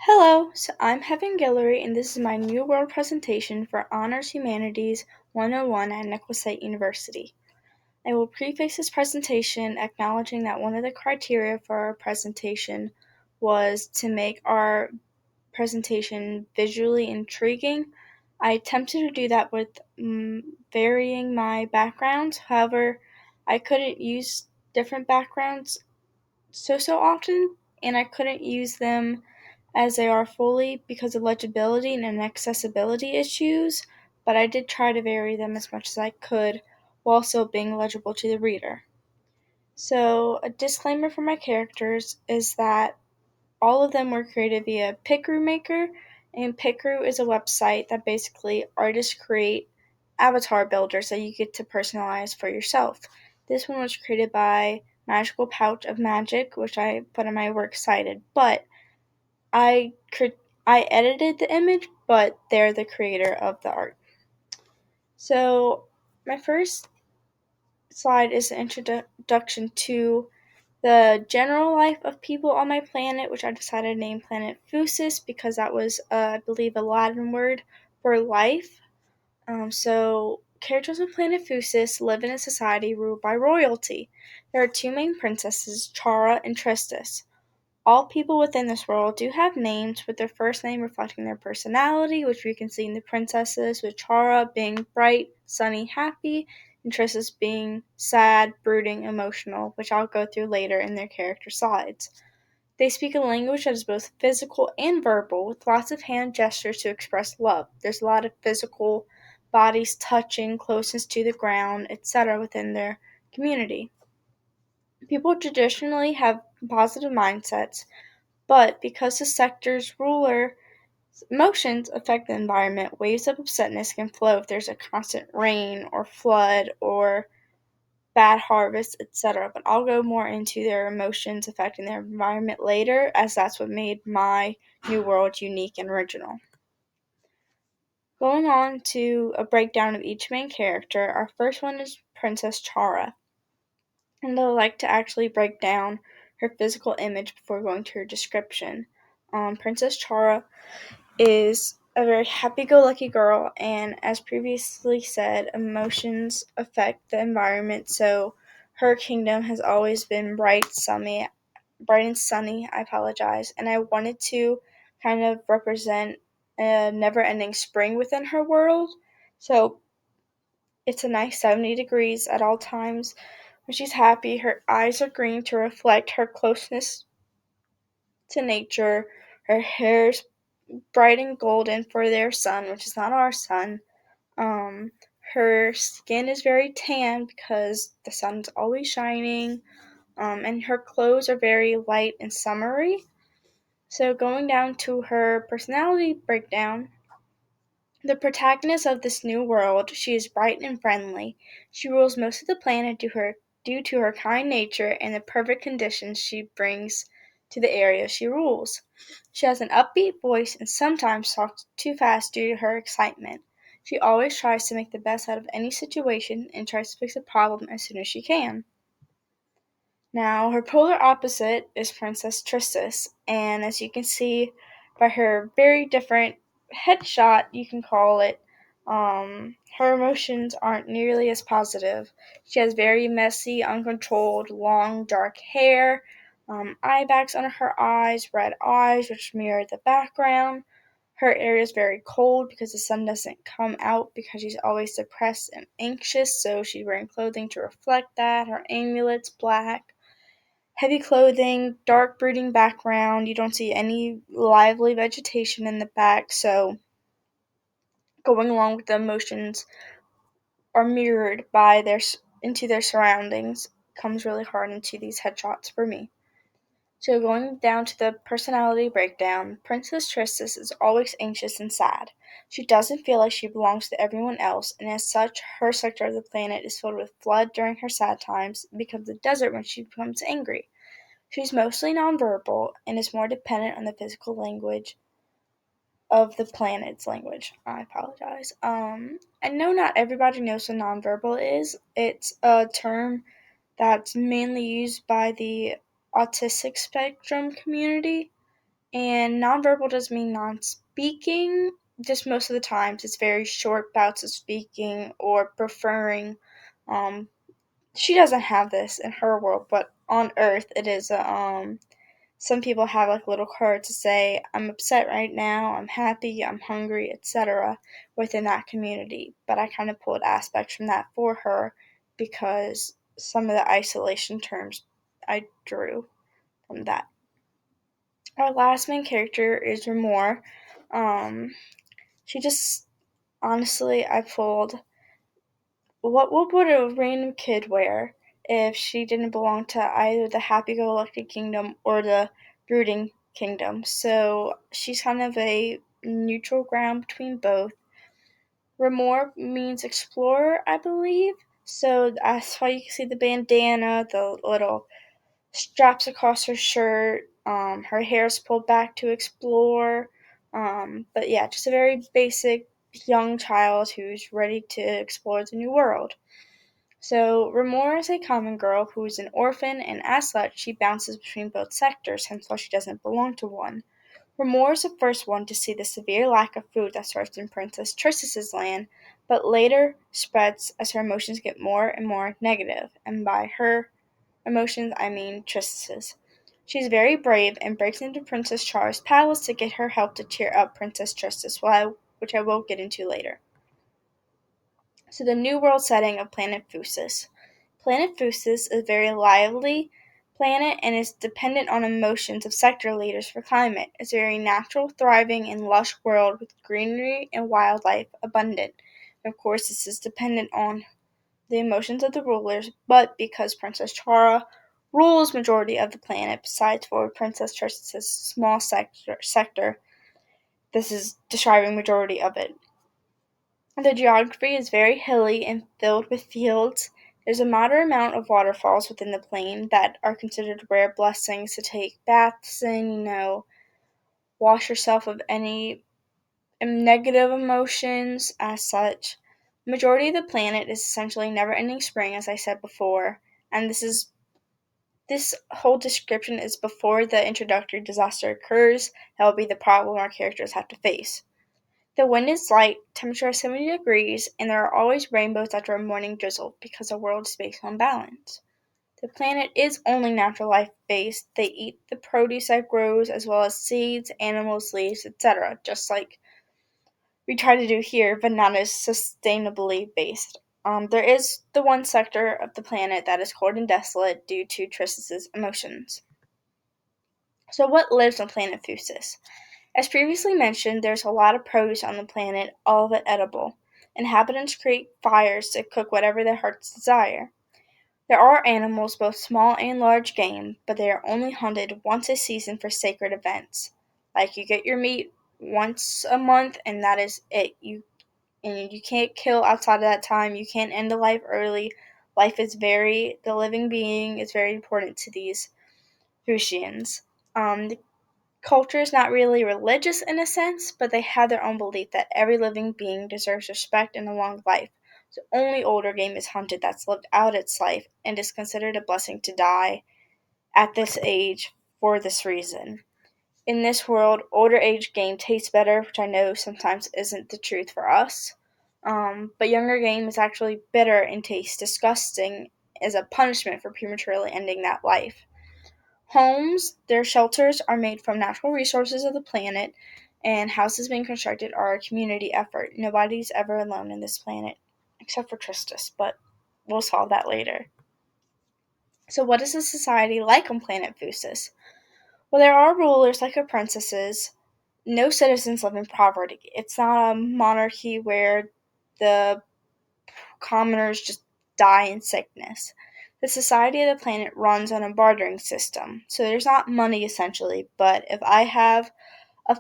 Hello, so I'm having Guillory, and this is my New World presentation for Honors Humanities 101 at Nicholas State University. I will preface this presentation acknowledging that one of the criteria for our presentation was to make our presentation visually intriguing. I attempted to do that with varying my backgrounds. However, I couldn't use different backgrounds so often, and I couldn't use them as they are fully because of legibility and accessibility issues, but I did try to vary them as much as I could while still being legible to the reader. So, a disclaimer for my characters is that all of them were created via Picrew Maker, and Picrew is a website that basically artists create avatar builders that you get to personalize for yourself. This one was created by Magical Pouch of Magic, which I put in my works cited, but I I edited the image, but they're the creator of the art. So my first slide is an introduction to the general life of people on my planet, which I decided to name Planet Phusis because that was, I believe, a Latin word for life. So characters on Planet Phusis live in a society ruled by royalty. There are two main princesses, Chara and Tristis. All people within this world do have names, with their first name reflecting their personality, which we can see in the princesses, with Chara being bright, sunny, happy, and Tristis being sad, brooding, emotional, which I'll go through later in their character slides. They speak a language that is both physical and verbal, with lots of hand gestures to express love. There's a lot of physical bodies touching, closeness to the ground, etc. within their community. People traditionally have positive mindsets, but because the sector's ruler emotions affect the environment, waves of upsetness can flow if there's a constant rain or flood or bad harvest, etc. But I'll go more into their emotions affecting their environment later, as that's what made my new world unique and original. Going on to a breakdown of each main character, our first one is Princess Chara. And I like to actually break down her physical image before going to her description. Princess Chara is a very happy-go-lucky girl, and as previously said, emotions affect the environment, so her kingdom has always been bright and sunny, I apologize, and I wanted to kind of represent a never-ending spring within her world, so it's a nice 70 degrees at all times. When she's happy, her eyes are green to reflect her closeness to nature, her hair's bright and golden for their sun, which is not our sun. Um, Her skin is very tan because the sun's always shining, and her clothes are very light and summery. So, going down to her personality breakdown, the protagonist of this new world, she is bright and friendly. She rules most of the planet due to her kind nature and the perfect conditions she brings to the area she rules. She has an upbeat voice and sometimes talks too fast due to her excitement. She always tries to make the best out of any situation and tries to fix a problem as soon as she can. Now, her polar opposite is Princess Tristis, and as you can see by her very different headshot, you can call it, her emotions aren't nearly as positive. She has very messy, uncontrolled, long, dark hair, eye bags under her eyes, red eyes which mirror the background. Her area is very cold because the sun doesn't come out because she's always depressed and anxious, so she's wearing clothing to reflect that. Her amulet's black. Heavy clothing, dark brooding background. You don't see any lively vegetation in the back, so going along with the emotions are mirrored by into their surroundings comes really hard into these headshots for me. So going down to the personality breakdown, Princess Tristis is always anxious and sad. She doesn't feel like she belongs to everyone else, and as such, her sector of the planet is filled with flood during her sad times and becomes a desert when she becomes angry. She's mostly nonverbal and is more dependent on the physical language of the planet's language. I apologize. I know not everybody knows what nonverbal is. It's a term that's mainly used by the autistic spectrum community. And nonverbal doesn't mean non-speaking, just most of the times it's very short bouts of speaking or preferring. Um, she doesn't have this in her world, but on Earth it is some people have like little cards to say, I'm upset right now, I'm happy, I'm hungry, etc. within that community. But I kind of pulled aspects from that for her because some of the isolation terms I drew from that. Our last main character is Ramore. She just, honestly, I pulled, what would a random kid wear if she didn't belong to either the happy-go-lucky kingdom or the brooding kingdom? So she's kind of a neutral ground between both. Ramore means explorer, I believe. So that's why you can see the bandana, the little straps across her shirt. Her hair is pulled back to explore. But yeah, just a very basic young child who's ready to explore the new world. So Ramora is a common girl who is an orphan, and as such, she bounces between both sectors, hence why she doesn't belong to one. Ramora is the first one to see the severe lack of food that starts in Princess Triss's land, but later spreads as her emotions get more and more negative, and by her emotions I mean Triss's. She's very brave and breaks into Princess Char's palace to get her help to cheer up Princess Tristis, which I will get into later. So the New World setting of Planet Phusis. Planet Phusis is a very lively planet and is dependent on emotions of sector leaders for climate. It's a very natural, thriving, and lush world with greenery and wildlife abundant. Of course, this is dependent on the emotions of the rulers, but because Princess Chara rules majority of the planet, besides for Princess Tristis' small sector, this is describing majority of it. The geography is very hilly and filled with fields. There's a moderate amount of waterfalls within the plain that are considered rare blessings to take baths in, wash yourself of any negative emotions as such. Majority of the planet is essentially never ending spring, as I said before, and this whole description is before the introductory disaster occurs. That will be the problem our characters have to face. The wind is light, temperature is 70 degrees, and there are always rainbows after a morning drizzle because the world is based on balance. The planet is only natural life based. They eat the produce that grows as well as seeds, animals, leaves, etc., just like we try to do here, but not as sustainably based. There is the one sector of the planet that is cold and desolate due to Tristis' emotions. So, what lives on planet Phusis? As previously mentioned, there's a lot of produce on the planet, all of it edible. Inhabitants create fires to cook whatever their hearts desire. There are animals, both small and large game, but they are only hunted once a season for sacred events. Like you get your meat once a month, and that is it. You can't kill outside of that time. You can't end a life early. The living being is very important to these Fushans. The culture is not really religious in a sense, but they have their own belief that every living being deserves respect and a long life. So only older game is hunted that's lived out its life and is considered a blessing to die at this age for this reason. In this world, older age game tastes better, which I know sometimes isn't the truth for us. But younger game is actually bitter and tastes disgusting as a punishment for prematurely ending that life. Homes, their shelters are made from natural resources of the planet, and houses being constructed are a community effort. Nobody's ever alone in this planet, except for Tristis, but we'll solve that later. So, what is a society like on planet Phusis? Well, there are rulers like our princesses. No citizens live in poverty. It's not a monarchy where the commoners just die in sickness. The society of the planet runs on a bartering system. So there's not money essentially, but if I have a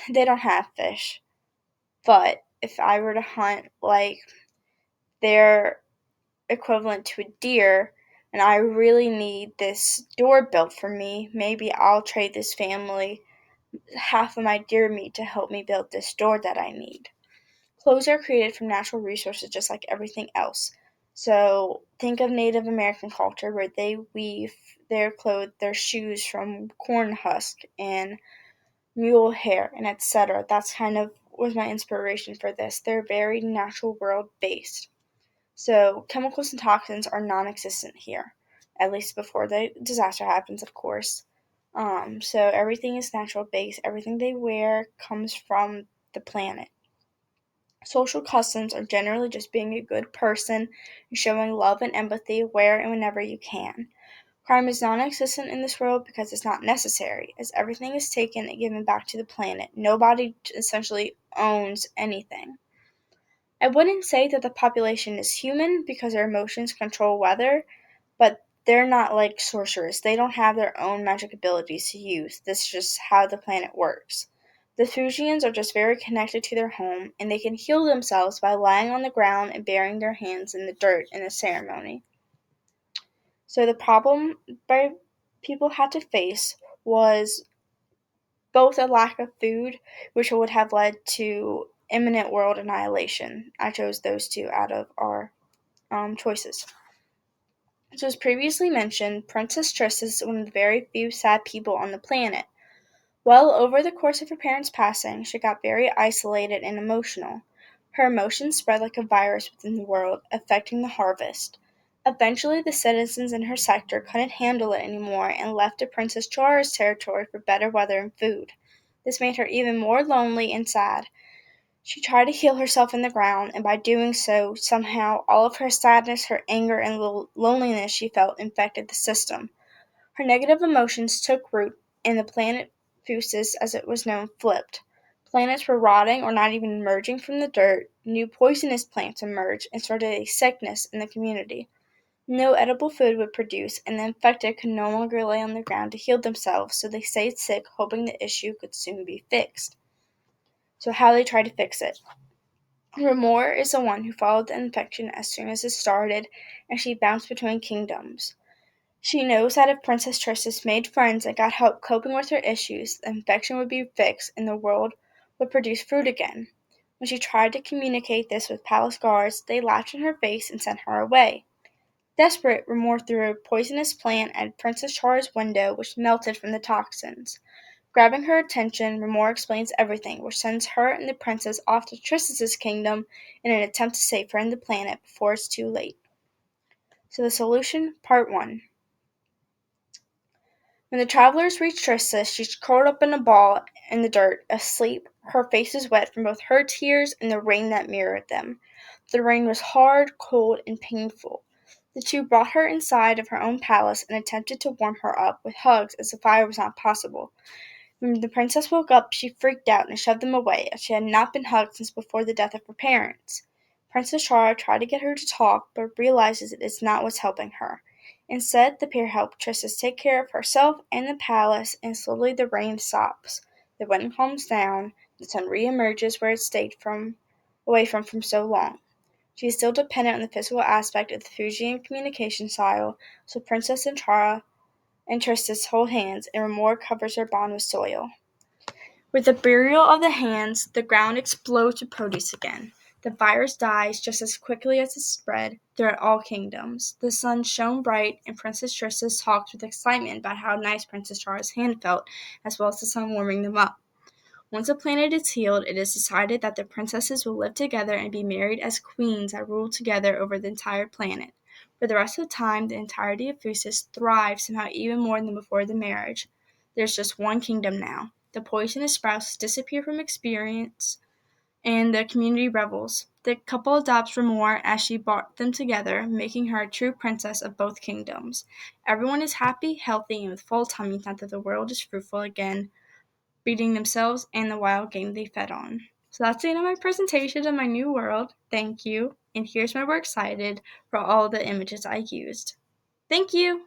they don't have fish. But if I were to hunt like their equivalent to a deer and I really need this door built for me, maybe I'll trade this family half of my deer meat to help me build this door that I need. Clothes are created from natural resources just like everything else. So think of Native American culture where they weave their shoes from corn husk and mule hair, and etc. That's kind of was my inspiration for this. They're very natural world based. So chemicals and toxins are non-existent here, at least before the disaster happens, of course. So everything is natural based. Everything they wear comes from the planet. Social customs are generally just being a good person and showing love and empathy where and whenever you can. Crime is non existent in this world because it's not necessary, as everything is taken and given back to the planet. Nobody essentially owns anything. I wouldn't say that the population is human because their emotions control weather, but they're not like sorcerers. They don't have their own magic abilities to use. This is just how the planet works. The Fujians are just very connected to their home, and they can heal themselves by lying on the ground and burying their hands in the dirt in a ceremony. So the problem by people had to face was both a lack of food, which would have led to imminent world annihilation. I chose those two out of our choices. As previously mentioned, Princess Triss is one of the very few sad people on the planet. Well, over the course of her parents' passing, she got very isolated and emotional. Her emotions spread like a virus within the world, affecting the harvest. Eventually, the citizens in her sector couldn't handle it anymore and left to Princess Chara's territory for better weather and food. This made her even more lonely and sad. She tried to heal herself in the ground, and by doing so, somehow all of her sadness, her anger, and loneliness she felt infected the system. Her negative emotions took root, and the planet Phusis, as it was known, flipped. Planets were rotting or not even emerging from the dirt. New poisonous plants emerged and started a sickness in the community. No edible food would produce, and the infected could no longer lay on the ground to heal themselves, so they stayed sick, hoping the issue could soon be fixed. So, how they tried to fix it. Remor is the one who followed the infection as soon as it started, and she bounced between kingdoms. She knows that if Princess Tristis made friends and got help coping with her issues, the infection would be fixed and the world would produce fruit again. When she tried to communicate this with palace guards, they laughed in her face and sent her away. Desperate, Remor threw a poisonous plant at Princess Chara's window, which melted from the toxins. Grabbing her attention, Remor explains everything, which sends her and the princess off to Tristis' kingdom in an attempt to save her and the planet before it's too late. So the solution, part 1. When the travelers reach Tristis, she's curled up in a ball in the dirt, asleep. Her face is wet from both her tears and the rain that mirrored them. The rain was hard, cold, and painful. The two brought her inside of her own palace and attempted to warm her up with hugs as the fire was not possible. When the princess woke up, she freaked out and shoved them away, as she had not been hugged since before the death of her parents. Princess Chara tried to get her to talk, but realizes it is not what's helping her. Instead, the pair help Tristis take care of herself and the palace, and slowly the rain stops. The wind calms down, the sun re-emerges where it stayed away from so long. She is still dependent on the physical aspect of the Fujian communication style, so Princess and Chara and Tristis hold hands, and Remor covers their bond with soil. With the burial of the hands, the ground explodes with produce again. The virus dies just as quickly as it spread throughout all kingdoms. The sun shone bright, and Princess Tristis talked with excitement about how nice Princess Chara's hand felt, as well as the sun warming them up. Once the planet is healed, it is decided that the princesses will live together and be married as queens that rule together over the entire planet. For the rest of the time, the entirety of Phusis thrives somehow even more than before the marriage. There's just one kingdom now. The poisonous sprouts disappear from experience, and the community revels. The couple adopts Remor as she brought them together, making her a true princess of both kingdoms. Everyone is happy, healthy, and with full tummies now that the world is fruitful again, feeding themselves and the wild game they fed on. So that's the end of my presentation of my new world. Thank you. And here's my works cited for all the images I used. Thank you.